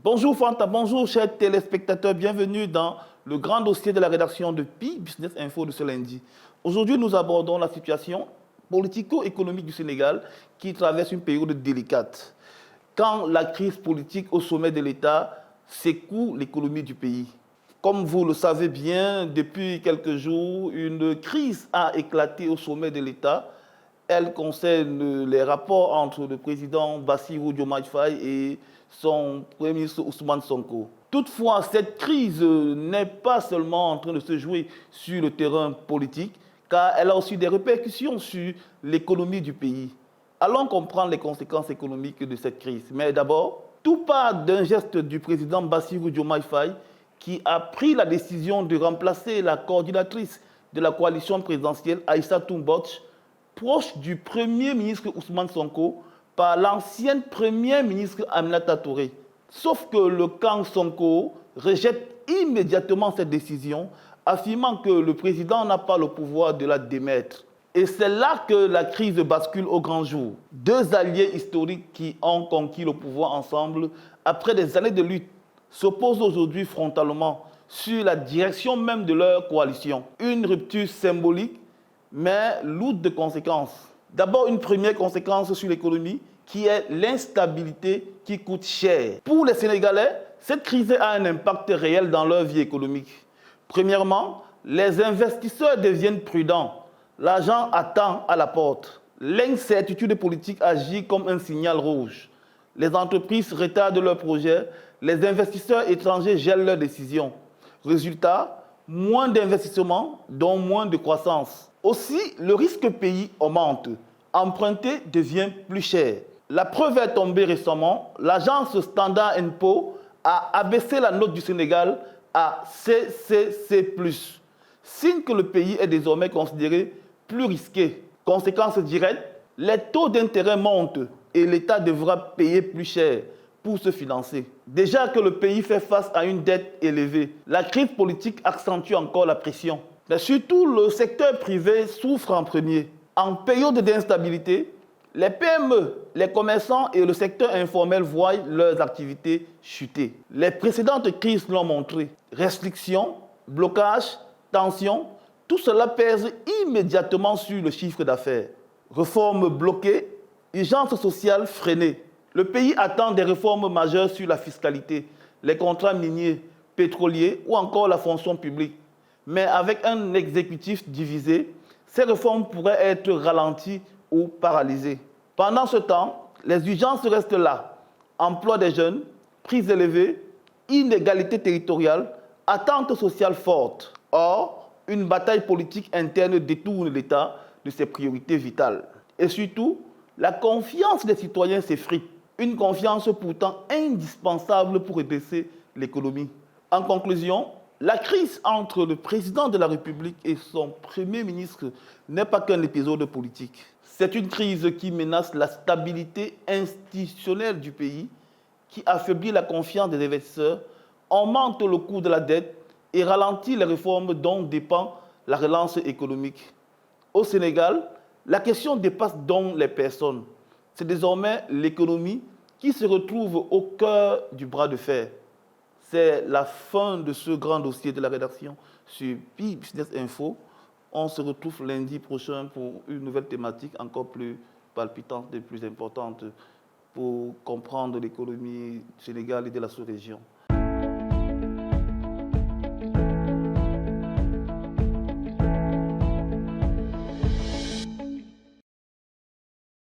Bonjour Fanta, bonjour chers téléspectateurs, bienvenue dans le grand dossier de la rédaction de Pi Business Info de ce lundi. Aujourd'hui, nous abordons la situation politico-économique du Sénégal qui traverse une période délicate. Quand la crise politique au sommet de l'État secoue l'économie du pays. Comme vous le savez bien, depuis quelques jours, une crise a éclaté au sommet de l'État. Elle concerne les rapports entre le président Bassirou Diomaye Faye et son premier ministre Ousmane Sonko. Toutefois, cette crise n'est pas seulement en train de se jouer sur le terrain politique, car elle a aussi des répercussions sur l'économie du pays. Allons comprendre les conséquences économiques de cette crise. Mais d'abord, tout part d'un geste du président Bassirou Diomaye Faye qui a pris la décision de remplacer la coordinatrice de la coalition présidentielle, Aïssatou Mbodj, proche du Premier ministre Ousmane Sonko, par l'ancienne Première ministre Aminata Touré. Sauf que le camp Sonko rejette immédiatement cette décision, affirmant que le président n'a pas le pouvoir de la démettre. Et c'est là que la crise bascule au grand jour. Deux alliés historiques qui ont conquis le pouvoir ensemble, après des années de lutte, s'opposent aujourd'hui frontalement sur la direction même de leur coalition. Une rupture symbolique, mais lourde de conséquences. D'abord, une première conséquence sur l'économie, qui est l'instabilité qui coûte cher. Pour les Sénégalais, cette crise a un impact réel dans leur vie économique. Premièrement, les investisseurs deviennent prudents. L'argent attend à la porte. L'incertitude politique agit comme un signal rouge. Les entreprises retardent leurs projets, les investisseurs étrangers gèlent leurs décisions. Résultat, moins d'investissements, donc moins de croissance. Aussi, le risque pays augmente. Emprunter devient plus cher. La preuve est tombée récemment. L'agence Standard & Poor's a abaissé la note du Sénégal à CCC+, signe que le pays est désormais considéré plus risqué. Conséquence directe, les taux d'intérêt montent et l'État devra payer plus cher pour se financer. Déjà que le pays fait face à une dette élevée, la crise politique accentue encore la pression. Mais surtout, le secteur privé souffre en premier. En période d'instabilité, les PME, les commerçants et le secteur informel voient leurs activités chuter. Les précédentes crises l'ont montré. Restrictions, blocages, tensions, tout cela pèse immédiatement sur le chiffre d'affaires. Réformes bloquées, urgence sociale freinée. Le pays attend des réformes majeures sur la fiscalité, les contrats miniers, pétroliers ou encore la fonction publique. Mais avec un exécutif divisé, ces réformes pourraient être ralenties ou paralysées. Pendant ce temps, les urgences restent là. Emploi des jeunes, prix élevés, inégalités territoriales, attentes sociales fortes. Or, une bataille politique interne détourne l'État de ses priorités vitales. Et surtout, la confiance des citoyens s'effrite. Une confiance pourtant indispensable pour redresser l'économie. En conclusion, la crise entre le président de la République et son Premier ministre n'est pas qu'un épisode politique. C'est une crise qui menace la stabilité institutionnelle du pays, qui affaiblit la confiance des investisseurs, augmente le coût de la dette et ralentit les réformes dont dépend la relance économique. Au Sénégal, la question dépasse donc les personnes. C'est désormais l'économie qui se retrouve au cœur du bras de fer. C'est la fin de ce grand dossier de la rédaction sur Pi Business Info. On se retrouve lundi prochain pour une nouvelle thématique encore plus palpitante et plus importante pour comprendre l'économie du Sénégal et de la sous-région.